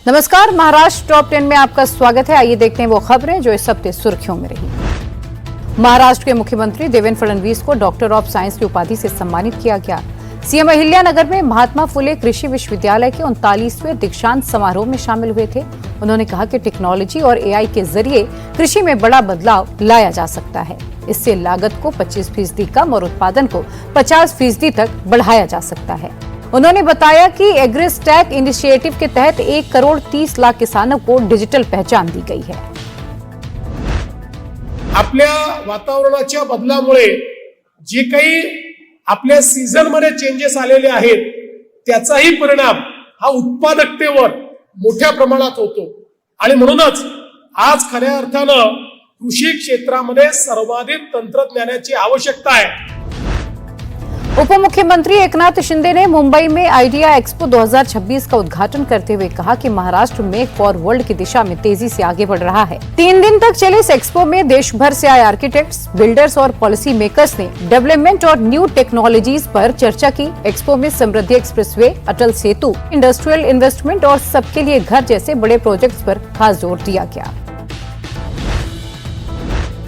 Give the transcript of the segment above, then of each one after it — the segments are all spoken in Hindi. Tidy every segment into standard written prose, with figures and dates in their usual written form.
नमस्कार, महाराष्ट्र टॉप 10 में आपका स्वागत है। आइए देखते हैं वो खबरें जो इस हफ्ते सुर्खियों में रही। महाराष्ट्र के मुख्यमंत्री देवेंद्र फडणवीस को डॉक्टर ऑफ साइंस की उपाधि से सम्मानित किया गया। सीएम अहिल्यानगर में महात्मा फुले कृषि विश्वविद्यालय के 39वें दीक्षांत समारोह में शामिल हुए थे। उन्होंने कहा कि टेक्नोलॉजी और एआई के जरिए कृषि में बड़ा बदलाव लाया जा सकता है। इससे लागत को 25% कम और उत्पादन को 50% तक बढ़ाया जा सकता है। उन्होंने बताया कि एग्रीस्टैक इनिशिएटिव के तहत 1,30,00,000 किसानों को डिजिटल पहचान दी गई है। आपल्या वातावरणाच्या बदलामुळे जे काही आपल्या सीझन मध्ये चेंजेस आलेले आहेत त्याचाही परिणाम हा उत्पादकतेवर मोठ्या प्रमाणात होतो आणि म्हणूनच आज खऱ्या अर्थानं कृषी क्षेत्रामध्ये सर्वाधिक तंत्रज्ञानाची आवश्यकता आहे। उप मुख्यमंत्री एकनाथ शिंदे ने मुंबई में आइडिया एक्सपो 2026 का उद्घाटन करते हुए कहा कि महाराष्ट्र मेक फॉर वर्ल्ड की दिशा में तेजी से आगे बढ़ रहा है। 3 दिन तक चले इस एक्सपो में देश भर से आए आर्किटेक्ट्स, बिल्डर्स और पॉलिसी मेकर्स ने डेवलपमेंट और न्यू टेक्नोलॉजीज पर चर्चा की। एक्सपो में समृद्धि expressway, Atal Setu, industrial investment और सबके लिए घर जैसे बड़े प्रोजेक्ट्स पर खास जोर दिया गया।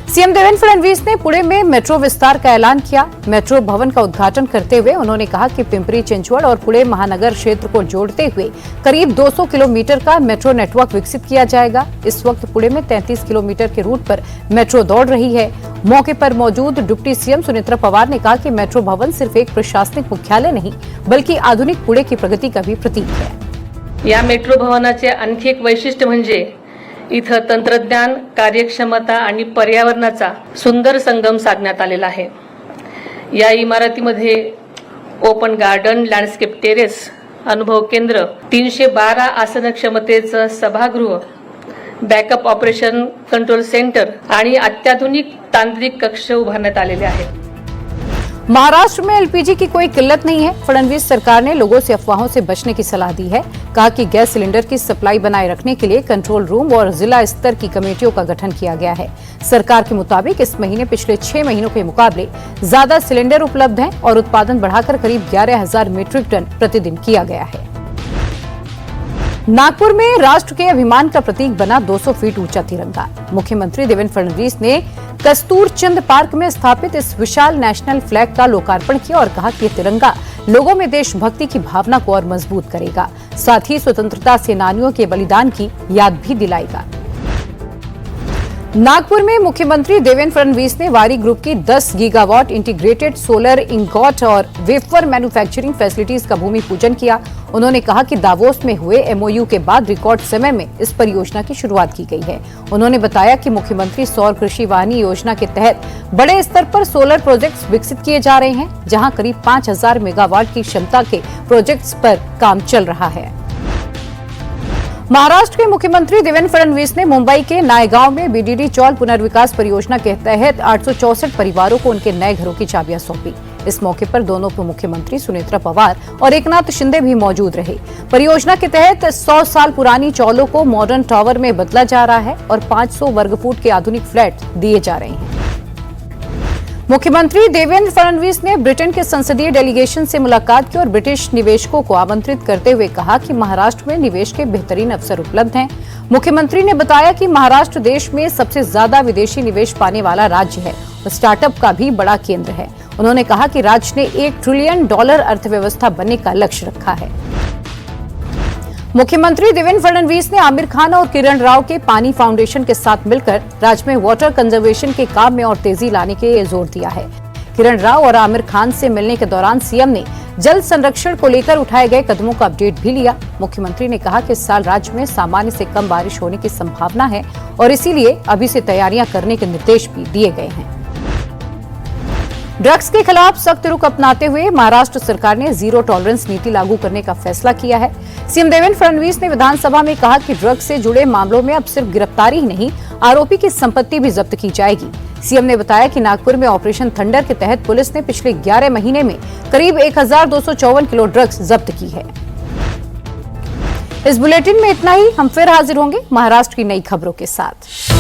सीएम देवेंद्र फडणवीस ने पुणे में मेट्रो विस्तार का ऐलान किया। मेट्रो भवन का उद्घाटन करते हुए उन्होंने कहा कि पिंपरी चिंचवड और पुणे महानगर क्षेत्र को जोड़ते हुए करीब 200 किलोमीटर का मेट्रो नेटवर्क विकसित किया जाएगा। इस वक्त पुणे में 33 किलोमीटर के रूट पर मेट्रो दौड़ रही है। मौके पर मौजूद डिप्टी सीएम सुनेत्रा पवार ने कहा कि मेट्रो भवन सिर्फ एक प्रशासनिक मुख्यालय नहीं बल्कि आधुनिक पुणे की प्रगति का भी प्रतीक है। या मेट्रो भवनाचे आणखी एक वैशिष्ट्य म्हणजे इथं तंत्रज्ञान, कार्यक्षमता आणि पर्यावरणाचा सुंदर संगम साधण्यात आलेला आहे। या इमारतीमध्ये ओपन गार्डन, लँडस्केप टेरेस, अनुभव केंद्र, 312 आसन क्षमतेचं सभागृह, बॅकअप ऑपरेशन कंट्रोल सेंटर आणि अत्याधुनिक तांत्रिक कक्ष उभारण्यात आलेले आहेत। महाराष्ट्र में एलपीजी की कोई किल्लत नहीं है। फडणवीस सरकार ने लोगों से अफवाहों से बचने की सलाह दी है। कहा कि गैस सिलेंडर की सप्लाई बनाए रखने के लिए कंट्रोल रूम और जिला स्तर की कमेटियों का गठन किया गया है। सरकार के मुताबिक इस महीने पिछले 6 महीनों के मुकाबले ज्यादा सिलेंडर उपलब्ध हैं और उत्पादन बढ़ाकर करीब 11,000 मीट्रिक टन प्रतिदिन किया गया है। नागपुर में राष्ट्र के अभिमान का प्रतीक बना 200 फीट ऊंचा तिरंगा। मुख्यमंत्री देवेंद्र फडणवीस ने कस्तूरचंद पार्क में स्थापित इस विशाल नेशनल फ्लैग का लोकार्पण किया और कहा कि ये तिरंगा लोगों में देशभक्ति की भावना को और मजबूत करेगा, साथ ही स्वतंत्रता सेनानियों के बलिदान की याद भी दिलाएगा। नागपुर में मुख्यमंत्री देवेंद्र फडणवीस ने वारी ग्रुप की 10 गीगावाट इंटीग्रेटेड सोलर इंगॉट और वेफर मैन्युफैक्चरिंग फैसिलिटीज का भूमि पूजन किया। उन्होंने कहा कि दावोस में हुए एमओयू के बाद रिकॉर्ड समय में इस परियोजना की शुरुआत की गई है। उन्होंने बताया कि मुख्यमंत्री सौर कृषि वाहिनी योजना के तहत बड़े स्तर पर सोलर प्रोजेक्ट्स विकसित किए जा रहे हैं, जहां करीब 5,000 मेगावाट की क्षमता के प्रोजेक्ट्स पर काम चल रहा है। महाराष्ट्र के मुख्यमंत्री देवेंद्र फडणवीस ने मुंबई के नायगांव में बीडीडी चौल पुनर्विकास परियोजना के तहत 864 परिवारों को उनके नए घरों की चाबियां सौंपी। इस मौके पर दोनों उप मुख्यमंत्री सुनेत्रा पवार और एकनाथ शिंदे भी मौजूद रहे। परियोजना के तहत 100 साल पुरानी चौलों को मॉडर्न टावर में बदला जा रहा है और 500 वर्ग फुट के आधुनिक फ्लैट दिए जा रहे हैं। मुख्यमंत्री देवेंद्र फडणवीस ने ब्रिटेन के संसदीय डेलीगेशन से मुलाकात की और ब्रिटिश निवेशकों को आमंत्रित करते हुए कहा कि महाराष्ट्र में निवेश के बेहतरीन अवसर उपलब्ध हैं। मुख्यमंत्री ने बताया कि महाराष्ट्र देश में सबसे ज्यादा विदेशी निवेश पाने वाला राज्य है और स्टार्टअप का भी बड़ा केंद्र है। उन्होंने कहा कि राज्य ने $1 ट्रिलियन अर्थव्यवस्था बनने का लक्ष्य रखा है। मुख्यमंत्री देवेंद्र फडणवीस ने आमिर खान और किरण राव के पानी फाउंडेशन के साथ मिलकर राज्य में वाटर कंजर्वेशन के काम में और तेजी लाने के जोर दिया है। किरण राव और आमिर खान से मिलने के दौरान सीएम ने जल संरक्षण को लेकर उठाए गए कदमों का अपडेट भी लिया। मुख्यमंत्री ने कहा कि इस साल राज्य में सामान्य से कम बारिश होने की संभावना है और इसीलिए अभी से तैयारियां करने के निर्देश भी दिए गए हैं। ड्रग्स के खिलाफ सख्त रुख अपनाते हुए महाराष्ट्र सरकार ने जीरो टॉलरेंस नीति लागू करने का फैसला किया है। सीएम देवेंद्र फडणवीस ने विधानसभा में कहा कि ड्रग्स से जुड़े मामलों में अब सिर्फ गिरफ्तारी ही नहीं, आरोपी की संपत्ति भी जब्त की जाएगी। सीएम ने बताया कि नागपुर में ऑपरेशन थंडर के तहत पुलिस ने पिछले 11 महीने में करीब 1,254 किलो ड्रग्स जब्त की है। इस बुलेटिन में इतना ही। हम फिर हाजिर होंगे महाराष्ट्र की नई खबरों के साथ।